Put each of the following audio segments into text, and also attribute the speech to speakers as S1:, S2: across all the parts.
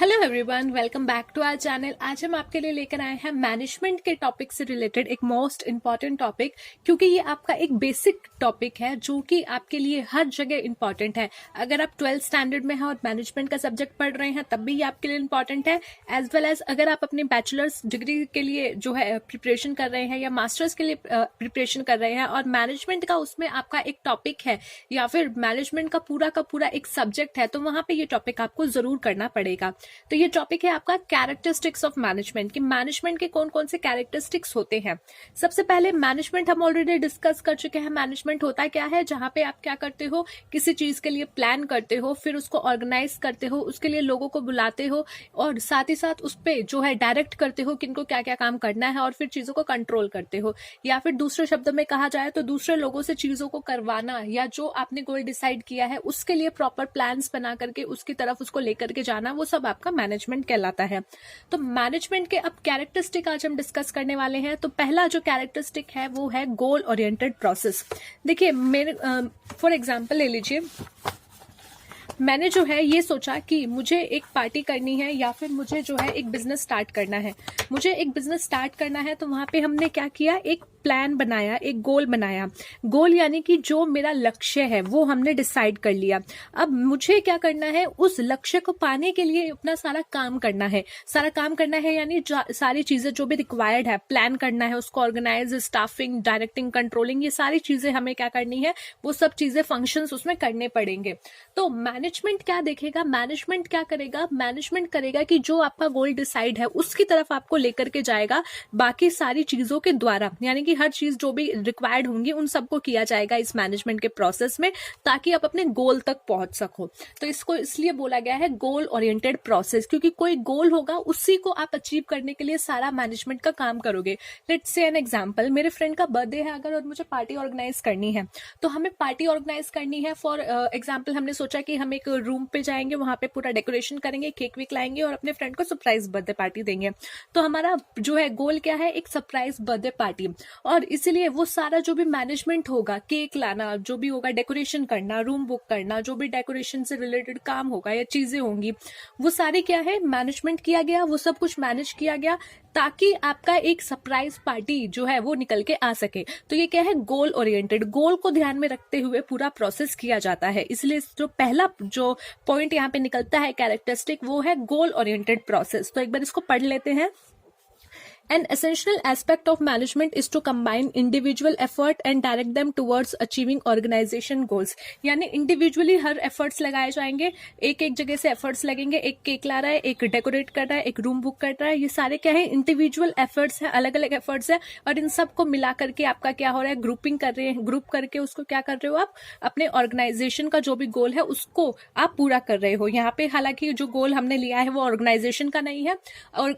S1: Hello everyone, welcome back to our channel. आज हम आपके लिए लेकर आए हैं मैनेजमेंट के टॉपिक से रिलेटेड एक मोस्ट इम्पॉर्टेंट टॉपिक, क्योंकि ये आपका एक बेसिक टॉपिक है जो कि आपके लिए हर जगह इम्पॉर्टेंट है। अगर आप 12th स्टैंडर्ड में हैं और मैनेजमेंट का सब्जेक्ट पढ़ रहे हैं तब भी ये आपके लिए इम्पॉर्टेंट है, एज वेल एज अगर आप अपनी बैचलर्स डिग्री के लिए जो है प्रिपरेशन कर रहे हैं या मास्टर्स के लिए प्रिपरेशन कर रहे हैं और मैनेजमेंट का उसमें आपका एक टॉपिक है या फिर मैनेजमेंट का पूरा एक सब्जेक्ट है, तो वहां पे ये टॉपिक आपको जरूर करना पड़ेगा। तो ये टॉपिक है आपका कैरेक्टरिस्टिक्स ऑफ मैनेजमेंट, कि मैनेजमेंट के कौन कौन से कैरेक्टरिस्टिक्स होते हैं। सबसे पहले मैनेजमेंट हम ऑलरेडी डिस्कस कर चुके हैं। मैनेजमेंट होता क्या है, जहां पे आप क्या करते हो, किसी चीज के लिए प्लान करते हो, फिर उसको ऑर्गेनाइज करते हो, उसके लिए लोगों को बुलाते हो और साथ ही साथ उस पर जो है डायरेक्ट करते हो कि इनको क्या क्या काम करना है और फिर चीजों को कंट्रोल करते हो। या फिर दूसरे शब्द में कहा जाए तो दूसरे लोगों से चीजों को करवाना या जो आपने गोल डिसाइड किया है उसके लिए प्रॉपर प्लान्स बना करके उसकी तरफ उसको लेकर के जाना, वो सब आपका मैनेजमेंट कहलाता है। तो मैनेजमेंट के अब कैरेक्टरिस्टिक आज हम डिस्कस करने वाले हैं। तो पहला जो कैरेक्टरिस्टिक है वो है गोल ओरिएंटेड प्रोसेस। देखिए, मेरे फॉर एग्जांपल ले लीजिए, मैंने जो है ये सोचा कि मुझे एक पार्टी करनी है या फिर मुझे जो है एक बिजनेस स्टार्ट करना है। मुझे एक बिजनेस स्टार्ट करना है तो वहां पे हमने क्या किया, एक प्लान बनाया, एक गोल बनाया। गोल यानी कि जो मेरा लक्ष्य है वो हमने डिसाइड कर लिया। अब मुझे क्या करना है, उस लक्ष्य को पाने के लिए अपना सारा काम करना है। सारा काम करना है यानी सारी चीजें जो भी रिक्वायर्ड है, प्लान करना है, उसको ऑर्गेनाइज, स्टाफिंग, डायरेक्टिंग, कंट्रोलिंग, ये सारी चीजें हमें क्या करनी है, वो सब चीजें फंक्शंस उसमें करने पड़ेंगे। तो मैनेजमेंट क्या देखेगा, मैनेजमेंट क्या करेगा, मैनेजमेंट करेगा कि जो आपका गोल डिसाइड है उसकी तरफ आपको लेकर के जाएगा बाकी सारी चीजों के द्वारा, यानी कि हर चीज जो भी रिक्वायर्ड होंगी उन सबको किया जाएगा इस मैनेजमेंट के प्रोसेस में, ताकि आप अपने गोल तक पहुंच सको। तो इसको इसलिए बोला गया है गोल ओरिएंटेड प्रोसेस, क्योंकि कोई गोल होगा उसी को आप अचीव करने के लिए सारा मैनेजमेंट का काम करोगे। लेट्स से एन एग्जांपल, मेरे फ्रेंड का बर्थडे है अगर और मुझे पार्टी ऑर्गेनाइज करनी है, तो हमें पार्टी ऑर्गेनाइज करनी है। फॉर एग्जाम्पल हमने सोचा कि हम एक रूम पे जाएंगे, वहां पे पूरा डेकोरेशन करेंगे, केक वेक लाएंगे और अपने फ्रेंड को सरप्राइज बर्थडे पार्टी देंगे। तो हमारा जो है गोल क्या है, एक सरप्राइज बर्थडे पार्टी। और इसीलिए वो सारा जो भी मैनेजमेंट होगा, केक लाना, जो भी होगा, डेकोरेशन करना, रूम बुक करना, जो भी डेकोरेशन से रिलेटेड काम होगा या चीजें होंगी, वो सारे क्या है, मैनेजमेंट किया गया, वो सब कुछ मैनेज किया गया ताकि आपका एक सरप्राइज पार्टी जो है वो निकल के आ सके। तो ये क्या है, गोल ओरिएंटेड, गोल को ध्यान में रखते हुए पूरा प्रोसेस किया जाता है। इसलिए जो पहला जो पॉइंट यहाँ पे निकलता है कैरेक्टरिस्टिक, वो है गोल ओरिएंटेड प्रोसेस। तो एक बार इसको पढ़ लेते हैं। An essential aspect of management is to combine individual effort and direct them towards achieving organization goals। यानी इंडिविजुअली हर एफर्ट्स लगाए जाएंगे, एक एक जगह से एफर्ट्स लगेंगे, एक केक ला रहा है, एक डेकोरेट कर रहा है, एक रूम बुक कर रहा है, ये सारे क्या है, इंडिविजुअल एफर्ट्स है, अलग अलग एफर्ट्स है। और इन सबको मिला करके आपका क्या हो रहा है, ग्रुपिंग कर रहे हैं, ग्रुप करके उसको क्या कर रहे हो आप, अपने ऑर्गेनाइजेशन का जो भी गोल है उसको आप पूरा कर रहे हो। यहाँ पे हालांकि जो गोल हमने लिया है वो ऑर्गेनाइजेशन का नहीं है, और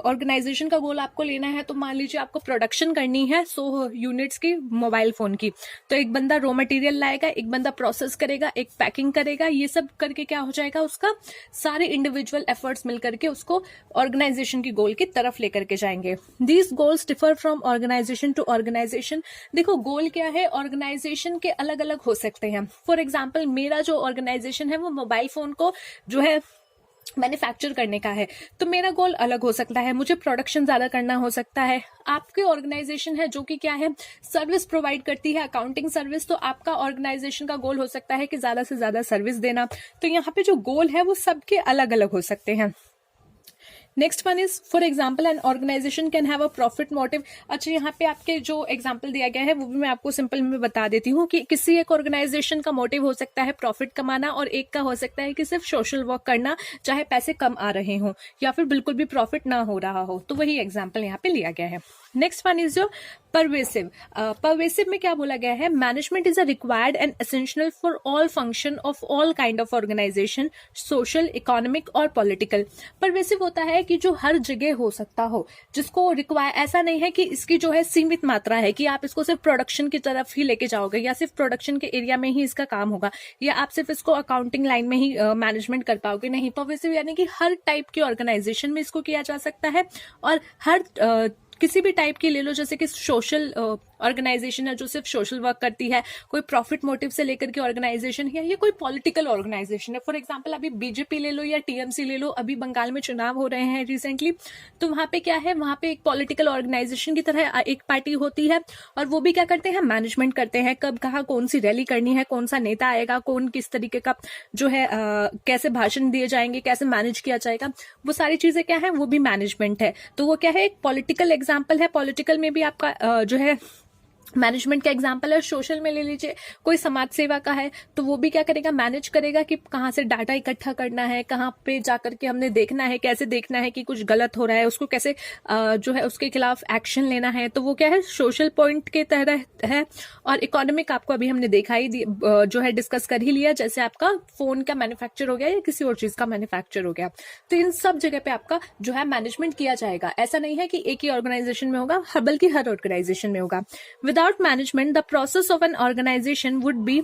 S1: ऑर्गेनाइजेशन का गोल आपको लेना है तो मान लीजिए आपको प्रोडक्शन करनी है 100 यूनिट्स की मोबाइल फोन की, तो एक बंदा रॉ मटेरियल लाएगा, एक बंदा प्रोसेस करेगा, एक पैकिंग करेगा, ये सब करके क्या हो जाएगा, उसका सारे इंडिविजुअल एफर्ट्स मिलकर के उसको ऑर्गेनाइजेशन की गोल की तरफ लेकर के जाएंगे। These goals differ from organisation to organisation. देखो, गोल क्या है, ऑर्गेनाइजेशन के अलग अलग हो सकते हैं। फॉर एग्जाम्पल, मेरा जो ऑर्गेनाइजेशन है वो मोबाइल फोन को जो है मैन्युफैक्चर करने का है, तो मेरा गोल अलग हो सकता है, मुझे प्रोडक्शन ज्यादा करना हो सकता है। आपके ऑर्गेनाइजेशन है जो कि क्या है, सर्विस प्रोवाइड करती है, अकाउंटिंग सर्विस, तो आपका ऑर्गेनाइजेशन का गोल हो सकता है कि ज्यादा से ज्यादा सर्विस देना। तो यहाँ पे जो गोल है वो सबके अलग अलग हो सकते हैं। Next one is, for example, an organisation can have a profit motive. अच्छा, यहाँ पे आपके जो एग्जाम्पल दिया गया है वो भी मैं आपको सिंपल में बता देती हूँ कि किसी एक ऑर्गेनाइजेशन का मोटिव हो सकता है प्रॉफिट कमाना, और एक का हो सकता है कि सिर्फ सोशल वर्क करना, चाहे पैसे कम आ रहे हो या फिर बिल्कुल भी प्रॉफिट ना हो रहा हो। तो वही एग्जाम्पल यहाँ पे लिया गया है। नेक्स्ट वन इज जो परवेसिव। परवेसिव में क्या बोला गया है, management is a required and essential for all function of all kind of organisation, social, economic और पॉलिटिकल। परवेसिव होता है कि जो हर जगह हो सकता हो, जिसको रिक्वायर, ऐसा नहीं है कि इसकी जो है सीमित मात्रा है कि आप इसको सिर्फ प्रोडक्शन की तरफ ही लेके जाओगे या सिर्फ प्रोडक्शन के एरिया में ही इसका काम होगा, या आप सिर्फ इसको अकाउंटिंग लाइन में ही मैनेजमेंट कर पाओगे। नहीं, परवेसिव यानी कि हर टाइप की ऑर्गेनाइजेशन में इसको किया जा सकता है, और हर किसी भी टाइप की ले लो, जैसे कि सोशल ऑर्गेनाइजेशन है जो सिर्फ सोशल वर्क करती है, कोई प्रॉफिट मोटिव से लेकर के ऑर्गेनाइजेशन है, या कोई पॉलिटिकल ऑर्गेनाइजेशन है। फॉर एग्जाम्पल अभी बीजेपी ले लो या टीएमसी ले लो, अभी बंगाल में चुनाव हो रहे हैं रिसेंटली, तो वहां पे क्या है, वहां पे एक पॉलिटिकल ऑर्गेनाइजेशन की तरह एक पार्टी होती है और वो भी क्या करते हैं, मैनेजमेंट करते हैं, कब कहाँ कौन सी रैली करनी है, कौन सा नेता आएगा, कौन किस तरीके का जो है कैसे भाषण दिए जाएंगे, कैसे मैनेज किया जाएगा, वो सारी चीजें क्या है, वो भी मैनेजमेंट है। तो वो क्या है, एक पॉलिटिकल एग्जाम्पल है। पॉलिटिकल में भी आपका जो है मैनेजमेंट का एग्जाम्पल है। सोशल में ले लीजिए, कोई समाज सेवा का है तो वो भी क्या करेगा, मैनेज करेगा कि कहाँ से डाटा इकट्ठा करना है, कहाँ पे जाकर के हमने देखना है, कैसे देखना है कि कुछ गलत हो रहा है, उसको कैसे जो है उसके खिलाफ एक्शन लेना है। तो वो क्या है, सोशल पॉइंट के तरह है। और इकोनॉमिक आपको अभी हमने देखा ही जो है डिस्कस कर ही लिया, जैसे आपका फोन का मैन्युफैक्चर हो गया या किसी और चीज का मैन्युफैक्चर हो गया। तो इन सब जगह पे आपका जो है मैनेजमेंट किया जाएगा। ऐसा नहीं है कि एक ही ऑर्गेनाइजेशन में होगा, बल्कि हर ऑर्गेनाइजेशन में होगा। Without management, the process of an organization would be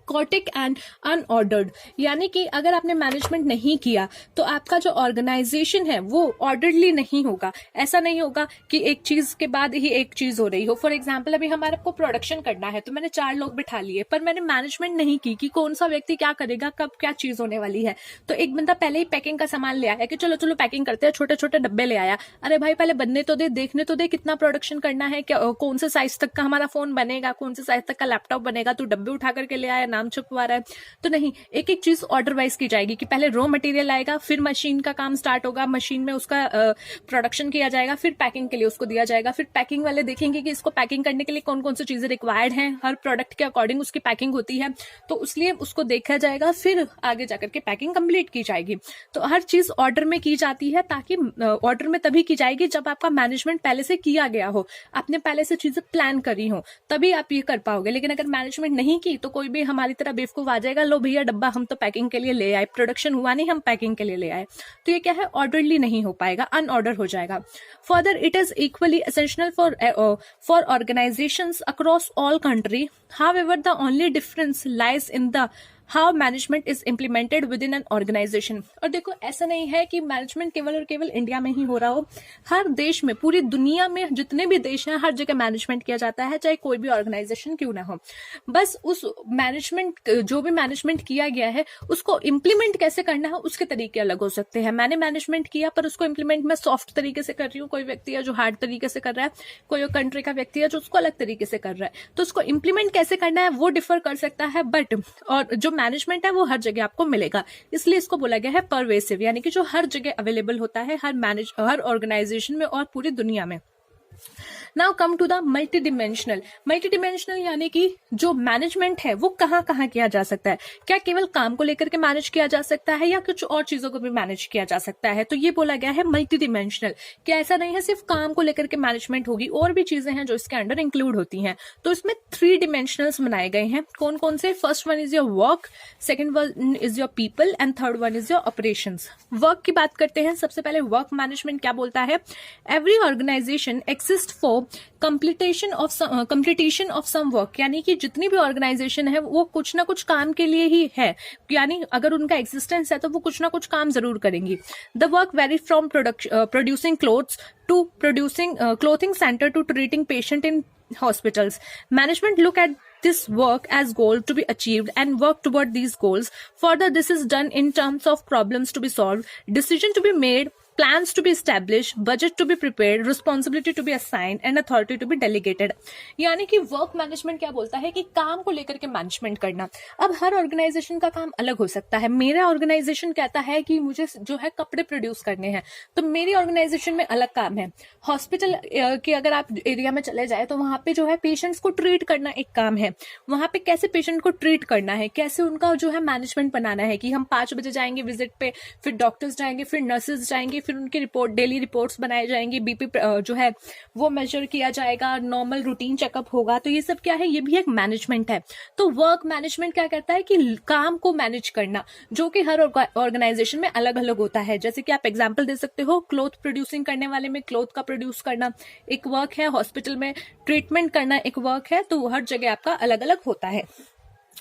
S1: chaotic and unordered, यानी कि अगर आपने मैनेजमेंट नहीं किया तो आपका जो ऑर्गेनाइजेशन है वो ऑर्डरली नहीं होगा। ऐसा नहीं होगा कि एक चीज के बाद ही एक चीज हो रही हो। फॉर एग्जांपल अभी हमारे को प्रोडक्शन करना है तो मैंने 4 लोग बिठा लिए, पर मैंने मैनेजमेंट नहीं की कि कौन सा व्यक्ति क्या करेगा, कब क्या चीज होने वाली है। तो एक बंदा पहले ही पैकिंग का सामान ले आया कि चलो चलो पैकिंग करते हैं, छोटे छोटे डब्बे ले आया। अरे भाई पहले बनने तो दे, देखने तो दे कितना प्रोडक्शन करना है, कौन से साइज तक का हमारा फोन बनेगा, कौन से साइज तक का लैपटॉप बनेगा। तो डब्बे उठा करके ले आया, नाम छुपवा रहा है। तो नहीं, एक एक चीज ऑर्डर वाइज की जाएगी कि पहले रॉ मटेरियल आएगा, फिर मशीन का काम स्टार्ट होगा, मशीन में उसका प्रोडक्शन किया जाएगा, फिर पैकिंग के लिए उसको दिया जाएगा, फिर पैकिंग वाले देखेंगे कि इसको पैकिंग करने के लिए कौन कौन सी चीजें रिक्वायर्ड हैं, हर प्रोडक्ट के अकॉर्डिंग उसकी पैकिंग होती है, तो उसलिए उसको देखा जाएगा, फिर आगे जाकर के पैकिंग कंप्लीट की जाएगी। तो हर चीज ऑर्डर में की जाती है, ताकि ऑर्डर में तभी की जाएगी जब आपका मैनेजमेंट पहले से किया गया हो, आपने पहले से चीजें प्लान करी हो, तभी आप ये कर पाओगे। लेकिन अगर मैनेजमेंट नहीं की तो कोई भी हमारी तरह बेवकूफ आ जाएगा, लो भैया डब्बा हम तो पैकिंग के लिए ले आए, प्रोडक्शन हुआ नहीं, हम पैकिंग के लिए ले आए। तो ये क्या है, ऑर्डरली नहीं हो पाएगा, अनऑर्डर हो जाएगा। Further it is equally essential for organisations across all country, however the only difference lies in the how management is implemented within an organisation. और देखो ऐसा नहीं है कि मैनेजमेंट केवल और केवल इंडिया में ही हो रहा हो, हर देश में, पूरी दुनिया में जितने भी देश हैं, हर जगह मैनेजमेंट किया जाता है, चाहे कोई भी ऑर्गेनाइजेशन क्यों ना हो। बस उस मैनेजमेंट, जो भी मैनेजमेंट किया गया है उसको इम्प्लीमेंट कैसे करना है उसके तरीके अलग हो सकते हैं। मैंने मैनेजमेंट किया पर उसको इम्प्लीमेंट मैं सॉफ्ट तरीके से कर रही हूँ, कोई व्यक्ति है जो हार्ड तरीके से कर रहा है, कोई कंट्री का व्यक्ति है जो उसको अलग तरीके से कर रहा है। तो उसको इम्प्लीमेंट कैसे करना है वो डिफर कर सकता है, बट और जो मैनेजमेंट है वो हर जगह आपको मिलेगा। इसलिए इसको बोला गया है परवेसिव, यानी कि जो हर जगह अवेलेबल होता है, हर ऑर्गेनाइजेशन में और पूरी दुनिया में। Now come to the multidimensional, यानी कि जो मैनेजमेंट है वो कहाँ कहाँ किया जा सकता है। क्या केवल काम को लेकर के मैनेज किया जा सकता है या कुछ और चीजों को भी मैनेज किया जा सकता है। तो ये बोला गया है मल्टी डिमेंशनल, क्या ऐसा नहीं है सिर्फ काम को लेकर के मैनेजमेंट होगी, और भी चीजें हैं जो इसके अंडर इंक्लूड होती हैं। तो इसमें 3 डिमेंशनल्स बनाए गए हैं। कौन कौन से? First one is your work, second one is your people and third one is your operations. Work की बात करते हैं। सबसे पहले वर्क मैनेजमेंट क्या बोलता है, every organisation exist for completion of some work, यानी कि जितनी भी ऑर्गेनाइजेशन है वो कुछ ना कुछ काम के लिए ही है, यानी अगर उनका एग्जिस्टेंस है तो वो कुछ ना कुछ काम जरूर करेंगी। The work vary from producing clothes to producing clothing centre to treating patient in hospitals. Management look at this work as goal to be achieved and work toward these goals. Further, this is done in terms of problems to be solved, decision to be made, plans to be established, budget to be prepared, responsibility to be assigned and authority to be delegated. यानी कि work management क्या बोलता है कि काम को लेकर के मैनेजमेंट करना। अब हर ऑर्गेनाइजेशन का काम अलग हो सकता है। मेरा ऑर्गेनाइजेशन कहता है कि मुझे जो है कपड़े प्रोड्यूस करने हैं, तो मेरी ऑर्गेनाइजेशन में अलग काम है। हॉस्पिटल के अगर आप एरिया में चले जाए तो वहां पे जो है पेशेंट्स को ट्रीट करना एक काम है। वहां पे कैसे पेशेंट को ट्रीट करना है, कैसे उनका जो है मैनेजमेंट बनाना है कि हम 5 बजे जाएंगे विजिट पे, फिर डॉक्टर्स जाएंगे, फिर नर्सेज जाएंगे, फिर उनकी रिपोर्ट, डेली रिपोर्ट्स बनाए जाएंगे, बीपी जो है वो मेजर किया जाएगा, नॉर्मल रूटीन चेकअप होगा। तो ये सब क्या है, ये भी एक मैनेजमेंट है। तो वर्क मैनेजमेंट क्या कहता है कि काम को मैनेज करना, जो कि हर ऑर्गेनाइजेशन में अलग अलग होता है। जैसे कि आप एग्जांपल दे सकते हो, क्लोथ प्रोड्यूसिंग करने वाले में क्लोथ का प्रोड्यूस करना एक वर्क है, हॉस्पिटल में ट्रीटमेंट करना एक वर्क है। तो हर जगह आपका अलग अलग होता है।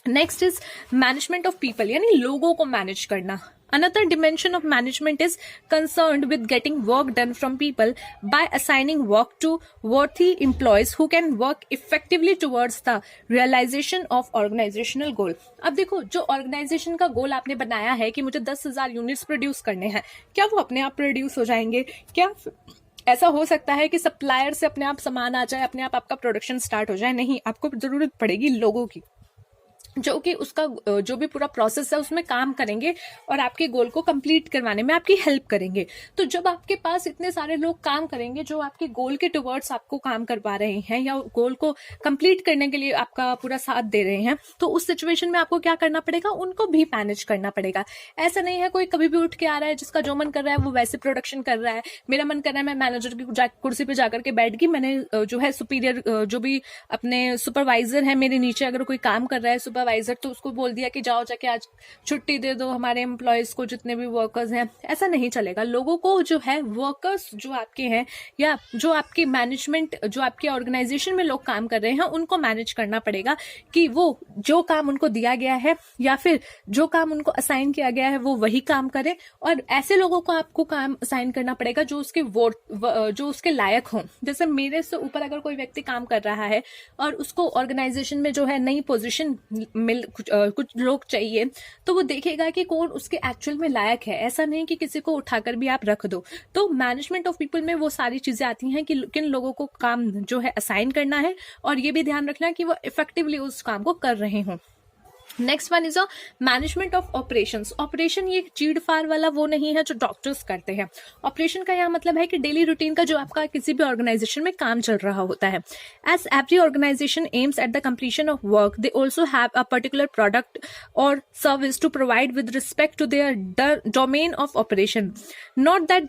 S1: Next is management of people, यानी लोगों को मैनेज करना. Another dimension of management is concerned with getting work done from people by assigning work to worthy employees who can work effectively towards the realization of organizational goal. अब देखो, जो organisation का गोल आपने बनाया है कि मुझे 10,000 यूनिट्स प्रोड्यूस करने हैं, क्या वो अपने आप प्रोड्यूस हो जाएंगे? क्या ऐसा हो सकता है कि सप्लायर से अपने आप सामान आ जाए, अपने आप आपका प्रोडक्शन स्टार्ट हो जाए? नहीं, आपको जरूरत पड़ेगी लोगों की, जो कि उसका जो भी पूरा प्रोसेस है उसमें काम करेंगे और आपके गोल को कंप्लीट करवाने में आपकी हेल्प करेंगे. तो जब आपके पास इतने सारे लोग काम करेंगे जो आपके गोल के टुवर्ड्स आपको काम करवा रहे हैं या गोल को कंप्लीट करने के लिए आपका पूरा साथ दे रहे हैं, तो उस सिचुएशन में आपको क्या करना पड़ेगा? उनको भी मैनेज करना पड़ेगा. ऐसा नहीं है कोई कभी भी उठ के आ रहा है, जिसका जो मन कर रहा है वो वैसे प्रोडक्शन कर रहा है. मेरा मन कर रहा है मैं मैनेजर की कुर्सी पे जाकर के बैठ गई, मैंने जो है सुपीरियर जो भी अपने सुपरवाइजर है मेरे नीचे अगर कोई काम कर रहा है सुपरवाइजर, तो उसको बोल दिया कि जाओ जाके आज छुट्टी दे दो हमारे एम्प्लॉयज को, जितने भी वर्कर्स हैं. ऐसा नहीं चलेगा. लोगों को जो है वर्कर्स जो आपके हैं या जो आपकी मैनेजमेंट जो आपके ऑर्गेनाइजेशन में लोग काम कर रहे हैं उनको मैनेज करना पड़ेगा कि वो जो काम उनको दिया गया है या फिर जो काम उनको असाइन किया गया है वो वही काम करें. और ऐसे लोगों को आपको काम असाइन करना पड़ेगा जो उसके लायक हों. जैसे मेरे से ऊपर अगर कोई व्यक्ति काम कर रहा है और उसको ऑर्गेनाइजेशन में जो है नई पोजीशन कुछ लोग चाहिए, तो वो देखेगा कि कौन उसके एक्चुअल में लायक है. ऐसा नहीं कि किसी को उठाकर भी आप रख दो. तो मैनेजमेंट ऑफ पीपल में वो सारी चीजें आती हैं कि किन लोगों को काम जो है असाइन करना है और ये भी ध्यान रखना कि वो इफेक्टिवली उस काम को कर रहे हों. Next one is a management of operations. Operation ये चीड़ फाड़ वाला वो नहीं है जो डॉक्टर्स करते हैं. ऑपरेशन का यह मतलब है कि डेली रूटीन का जो आपका किसी भी ऑर्गेनाइजेशन में काम चल रहा होता है. As every organization aims at the completion of work, they also have a particular product और service to provide with respect to their domain of operation. Not that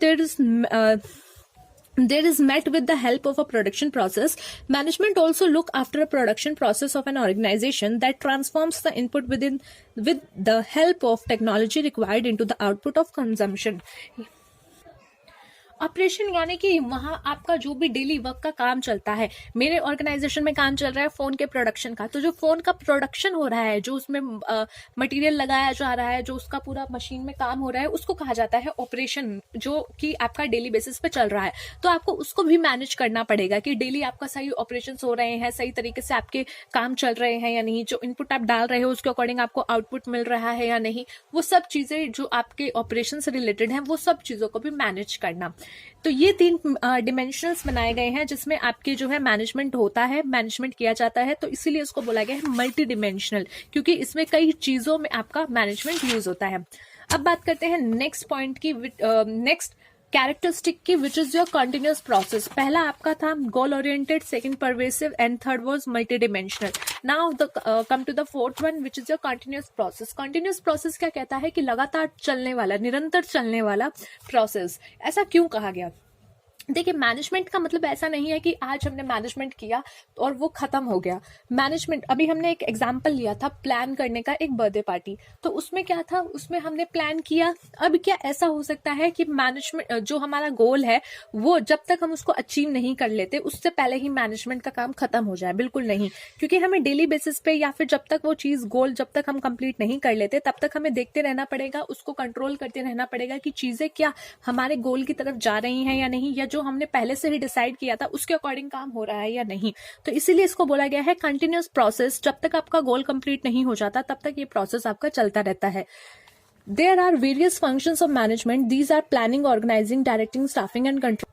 S1: there is met with the help of a production process. Management also look after a production process of an organization that transforms the input with the help of technology required into the output of consumption. Operation यानी कि वहां आपका जो भी daily work का काम चलता है. मेरे ऑर्गेनाइजेशन में काम चल रहा है फोन के प्रोडक्शन का, तो जो फोन का प्रोडक्शन हो रहा है, जो उसमें मटेरियल लगाया जा रहा है, जो उसका पूरा मशीन में काम हो रहा है, उसको कहा जाता है ऑपरेशन, जो कि आपका डेली बेसिस पे चल रहा है. तो आपको उसको भी मैनेज करना पड़ेगा कि डेली आपका सही ऑपरेशन हो रहे हैं, सही तरीके से आपके काम चल रहे हैं या नहीं, जो इनपुट आप डाल रहे हो उसके अकॉर्डिंग आपको आउटपुट मिल रहा है या नहीं. वो सब चीजें जो आपके ऑपरेशन से रिलेटेड है वो सब चीजों को भी मैनेज करना. तो ये 3 डिमेंशंस बनाए गए हैं जिसमें आपके जो है मैनेजमेंट होता है, मैनेजमेंट किया जाता है. तो इसीलिए इसको बोला गया है मल्टी डिमेंशनल, क्योंकि इसमें कई चीजों में आपका मैनेजमेंट यूज होता है. अब बात करते हैं नेक्स्ट पॉइंट की, नेक्स्ट कैरेक्टरिस्टिक की, which is your continuous process. पहला आपका था goal oriented, second pervasive and third was multidimensional. Now come to the fourth one, which is your continuous process. Continuous process क्या कहता है कि लगातार चलने वाला, निरंतर चलने वाला प्रोसेस. ऐसा क्यों कहा गया? देखिए, मैनेजमेंट का मतलब ऐसा नहीं है कि आज हमने मैनेजमेंट किया और वो खत्म हो गया. मैनेजमेंट, अभी हमने एक एग्जांपल लिया था प्लान करने का, एक बर्थडे पार्टी. तो उसमें क्या था, उसमें हमने प्लान किया. अब क्या ऐसा हो सकता है कि मैनेजमेंट जो हमारा गोल है वो जब तक हम उसको अचीव नहीं कर लेते उससे पहले ही मैनेजमेंट का काम खत्म हो जाए? बिल्कुल नहीं, क्योंकि हमें डेली बेसिस पे या फिर जब तक वो चीज गोल जब तक हम कंप्लीट नहीं कर लेते तब तक हमें देखते रहना पड़ेगा, उसको कंट्रोल करते रहना पड़ेगा कि चीजें क्या हमारे गोल की तरफ जा रही हैं या नहीं, या जो हमने पहले से ही डिसाइड किया था उसके अकॉर्डिंग काम हो रहा है या नहीं. तो इसीलिए इसको बोला गया है कंटिन्यूअस प्रोसेस. जब तक आपका गोल कंप्लीट नहीं हो जाता तब तक ये प्रोसेस आपका चलता रहता है. There are various functions of management. These are planning, organizing, directing, staffing, and control.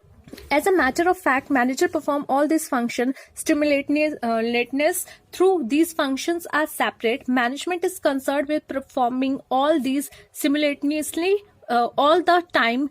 S1: As a matter of fact, manager perform all these functions simultaneously. Through these functions are separate. Management is concerned with performing all these simultaneously all the time.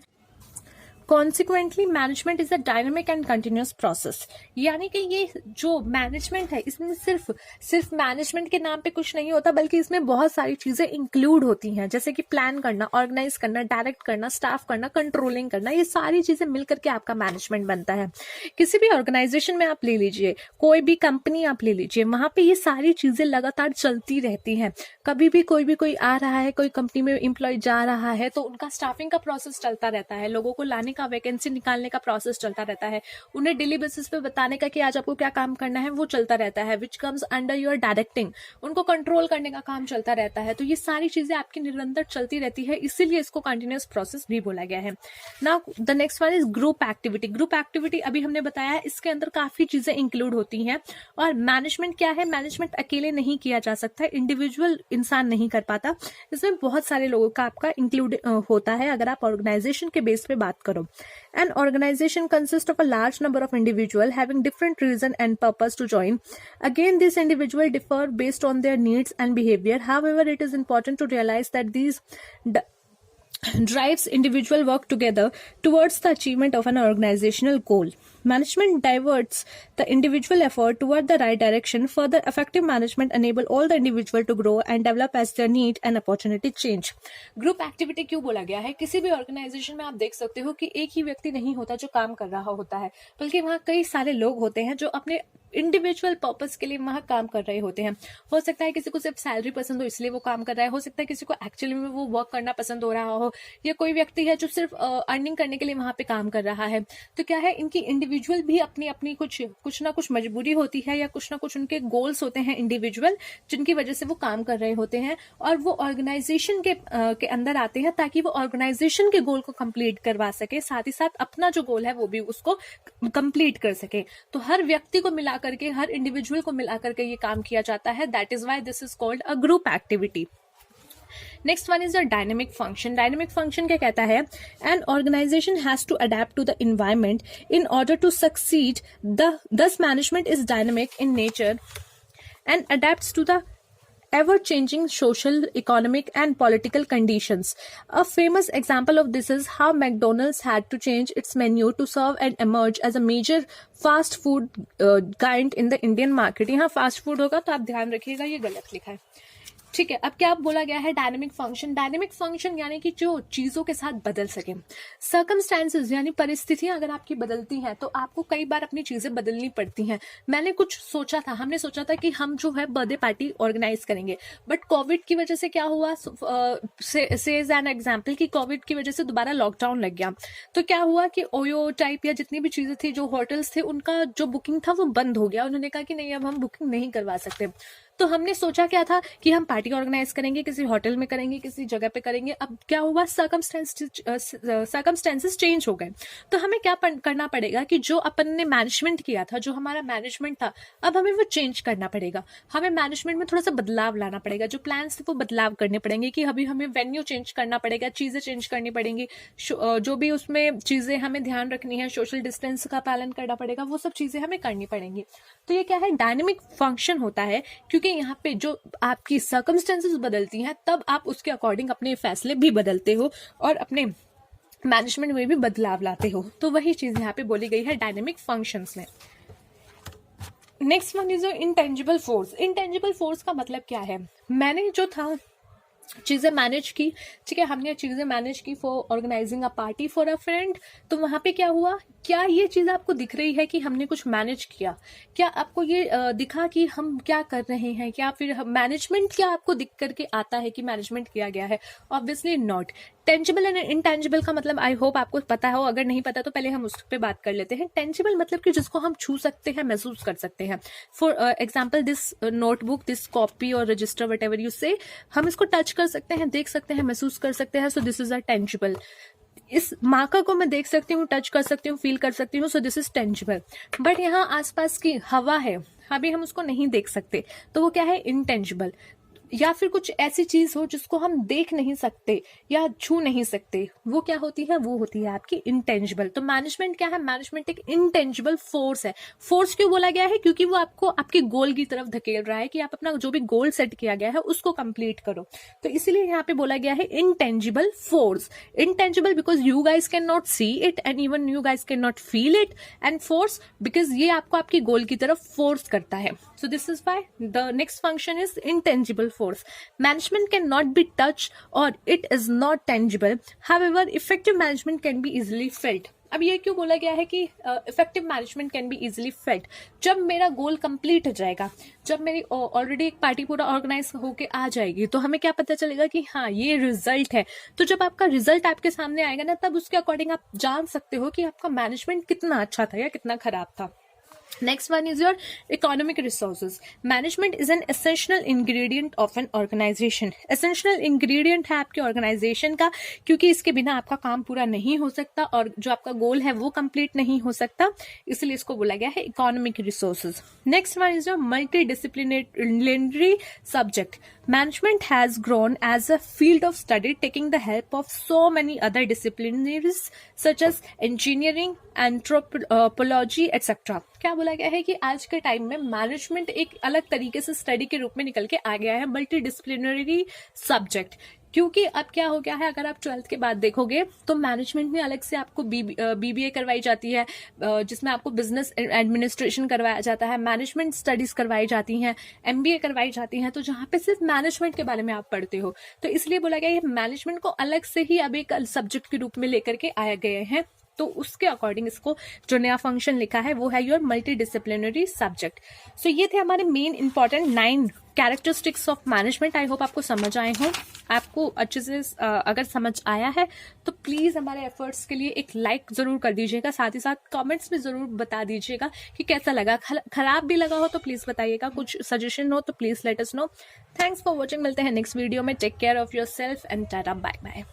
S1: Consequently, management is a dynamic and continuous process. यानी कि ये जो management है इसमें सिर्फ management के नाम पे कुछ नहीं होता, बल्कि इसमें बहुत सारी चीजें इंक्लूड होती हैं, जैसे कि प्लान करना, ऑर्गेनाइज करना, डायरेक्ट करना, स्टाफ करना, कंट्रोलिंग करना. ये सारी चीजें मिलकर के आपका मैनेजमेंट बनता है. किसी भी ऑर्गेनाइजेशन में आप ले लीजिए, कोई भी कंपनी आप ले लीजिए, वहां पे ये सारी चीजें लगातार चलती रहती हैं. कभी भी कोई आ रहा है, कोई कंपनी में एम्प्लॉय जा रहा है तो उनका स्टाफिंग का प्रोसेस चलता रहता है, लोगों को लाने का, वैकेंसी निकालने का प्रोसेस चलता रहता है, उन्हें डेली बेसिस पे बताने का कि आज आपको क्या काम करना है वो चलता रहता है, which comes under your directing, उनको कंट्रोल करने का काम चलता रहता है। तो ये सारी चीजें आपकी निरंतर चलती रहती है, इसीलिए इसको कंटिन्यूअस प्रोसेस भी बोला गया है। Now the next one is group activity. Group activity अभी हमने बताया है, इसके अंदर काफी चीजें इंक्लूड होती हैं। और मैनेजमेंट क्या है, मैनेजमेंट अकेले नहीं किया जा सकता, इंडिविजुअल इंसान नहीं कर पाता, इसमें बहुत सारे लोगों का आपका इंक्लूड होता है अगर आप ऑर्गेनाइजेशन के बेस पे बात करो। An organisation consist of a large number of individual having different reason and purpose to join. Again this individual differ based on their needs and behaviour, however it is important to realise that these drives individual work together towards the achievement of an organizational goal. Management diverts the individual effort toward the right direction. Further, effective management enable all the individual to grow and develop as their need and opportunity change. Group activity क्यों बोला गया है? किसी भी organisation में आप देख सकते हो कि एक ही व्यक्ति नहीं होता जो काम कर रहा होता है, बल्कि वहाँ कई सारे लोग होते हैं जो अपने इंडिविजुअल पर्पस के लिए वहां काम कर रहे होते हैं। हो सकता है किसी को सिर्फ सैलरी पसंद हो इसलिए वो काम कर रहा है, हो सकता है किसी को एक्चुअली में वो वर्क करना पसंद हो रहा हो, या कोई व्यक्ति है जो सिर्फ अर्निंग करने के लिए वहां पे काम कर रहा है। तो क्या है, इनकी इंडिविजुअल भी अपनी अपनी कुछ ना कुछ मजबूरी होती है, या कुछ ना कुछ उनके गोल्स होते हैं इंडिविजुअल, जिनकी वजह से वो काम कर रहे होते हैं, और वो ऑर्गेनाइजेशन के अंदर आते हैं ताकि वो ऑर्गेनाइजेशन के गोल को कंप्लीट करवा सके, साथ ही साथ अपना जो गोल है वो भी उसको कंप्लीट कर सके। तो हर व्यक्ति को मिला करके, हर इंडिविजुअल को मिला करके ये काम किया जाता है। That is why this is called a group activity. Next one is a dynamic function. Dynamic function क्या कहता है? An organization has to adapt to the environment in order to succeed. Thus management is dynamic in nature and adapts to the ever-changing social, economic, and political conditions. A famous example of this is how McDonald's had to change its menu to serve and emerge as a major fast food giant in the Indian market. यहाँ fast food होगा तो आप ध्यान रखिएगा, ये गलत लिखा है, ठीक है। अब क्या बोला गया है? Dynamic function. डायनेमिक फंक्शन यानी कि जो चीजों के साथ बदल सके। सर्कमस्टेंसेस यानी परिस्थितियां अगर आपकी बदलती हैं तो आपको कई बार अपनी चीजें बदलनी पड़ती हैं। मैंने कुछ सोचा था, हमने सोचा था कि हम जो है बर्थडे पार्टी ऑर्गेनाइज करेंगे, बट कोविड की वजह से क्या हुआ, सेज एन एग्जाम्पल कि कोविड की वजह से दोबारा लॉकडाउन लग गया। तो क्या हुआ कि ओयो टाइप या जितनी भी चीजें थी, जो होटल्स थे, उनका जो बुकिंग था वो बंद हो गया। उन्होंने कहा कि नहीं, अब हम बुकिंग नहीं करवा सकते। तो हमने सोचा क्या था कि हम पार्टी ऑर्गेनाइज करेंगे, किसी होटल में करेंगे, किसी जगह पे करेंगे। अब क्या हुआ, सर्कमस्टेंसेस चेंज हो गए। तो हमें क्या करना पड़ेगा कि जो अपन ने मैनेजमेंट किया था, जो हमारा मैनेजमेंट था, अब हमें वो चेंज करना पड़ेगा। हमें मैनेजमेंट में थोड़ा सा बदलाव लाना पड़ेगा, जो प्लान्स थे वो बदलाव करने पड़ेंगे, कि अभी हमें वेन्यू चेंज करना पड़ेगा, चीजें चेंज करनी पड़ेंगी, जो भी उसमें चीजें हमें ध्यान रखनी है, सोशल डिस्टेंस का पालन करना पड़ेगा, वो सब चीजें हमें करनी पड़ेंगी। तो ये क्या है, डायनेमिक फंक्शन होता है, क्योंकि यहाँ पे जो आपकी सर्कमस्टेंसेस बदलती हैं तब आप उसके अकॉर्डिंग अपने फैसले भी बदलते हो और अपने मैनेजमेंट में भी बदलाव लाते हो। तो वही चीज यहाँ पे बोली गई है डायनेमिक फंक्शंस में। Next one is intangible force. Intangible force का मतलब क्या है? मैंने जो था चीजें मैनेज की, ठीक है, हमने चीजें मैनेज की for organising a party for a friend. तो वहां पे क्या हुआ, क्या ये चीज आपको दिख रही है कि हमने कुछ मैनेज किया? क्या आपको ये दिखा कि हम क्या कर रहे हैं? क्या फिर मैनेजमेंट क्या आपको दिख करके आता है कि मैनेजमेंट किया गया है? Obviously not. Tangible and intangible का मतलब आई होप आपको पता हो, अगर नहीं पता तो पहले हम उस पर बात कर लेते हैं। टेंजिबल मतलब कि जिसको हम छू सकते हैं, महसूस कर सकते हैं। For example this notebook, this copy और रजिस्टर, वट एवर यू से, हम इसको टच कर सकते हैं, देख सकते हैं, महसूस कर सकते हैं। So this is a tangible. इस मार्कर को मैं देख सकती हूँ, टच कर सकती हूँ, फील कर सकती हूँ, so this is tangible. But यहाँ आसपास की हवा है, अभी हम उसको नहीं देख सकते, तो वो क्या है, इनटेंजिबल। या फिर कुछ ऐसी चीज हो जिसको हम देख नहीं सकते या छू नहीं सकते, वो क्या होती है, वो होती है आपकी इंटेंजिबल। तो मैनेजमेंट क्या है? मैनेजमेंट एक इंटेंजिबल फोर्स है। फोर्स क्यों बोला गया है? क्योंकि वो आपको आपके गोल की तरफ धकेल रहा है कि आप अपना जो भी गोल सेट किया गया है उसको कंप्लीट करो। तो इसीलिए यहाँ पे बोला गया है intangible force. Intangible because you guys can not see it and even you guys can not feel it, and force because ये आपको आपकी गोल की तरफ फोर्स करता है। So this is why the next function is intangible force. Management cannot be touched or it is not tangible. However, effective management can be easily felt. अब ये क्यों बोला गया है कि effective management can be easily felt? जब मेरा गोल complete हो जाएगा, जब मेरी ऑलरेडी एक पार्टी पूरा ऑर्गेनाइज होके आ जाएगी, तो हमें क्या पता चलेगा कि हाँ ये रिजल्ट है। तो जब आपका रिजल्ट आपके सामने आएगा ना, तब उसके अकॉर्डिंग आप जान सकते हो कि आपका मैनेजमेंट कितना अच्छा था या कितना खराब था। Next one is your economic resources. Management is an essential ingredient of an organization. Essential ingredient है आपके organization का, क्योंकि इसके बिना आपका काम पूरा नहीं हो सकता और जो आपका गोल है वो कंप्लीट नहीं हो सकता, इसलिए इसको बोला गया है economic resources. Next one is your multidisciplinary subject. Management has grown as a field of study, taking the help of so many other disciplines such as engineering, anthropology etcetera. क्या बोला गया है कि आज के टाइम में मैनेजमेंट एक अलग तरीके से स्टडी के रूप में निकल के आ गया है, मल्टी डिसिप्लिनरी सब्जेक्ट। क्योंकि अब क्या हो गया है, अगर आप 12th के बाद देखोगे तो मैनेजमेंट में अलग से आपको बीबीए करवाई जाती है, जिसमें आपको बिजनेस एडमिनिस्ट्रेशन करवाया जाता है, मैनेजमेंट स्टडीज करवाई जाती हैं, एमबीए करवाई जाती हैं, तो जहाँ पे सिर्फ मैनेजमेंट के बारे में आप पढ़ते हो। तो इसलिए बोला गया है मैनेजमेंट को अलग से ही अब एक सब्जेक्ट के रूप में लेकर के आए गए हैं। तो उसके अकॉर्डिंग इसको जो नया फंक्शन लिखा है वो है योर मल्टी डिसिप्लिनरी सब्जेक्ट। सो ये थे हमारे main important 9 characteristics of management. I hope आपको समझ आए हों। आपको अच्छे से अगर समझ आया है तो प्लीज हमारे एफर्ट्स के लिए एक लाइक जरूर कर दीजिएगा, साथ ही साथ कमेंट्स में जरूर बता दीजिएगा कि कैसा लगा। खराब भी लगा हो तो प्लीज बताइएगा, कुछ सजेशन हो तो please let us know. Thanks for watching. मिलते हैं नेक्स्ट वीडियो में। Take care of yourself and टाटा, बाय बाय।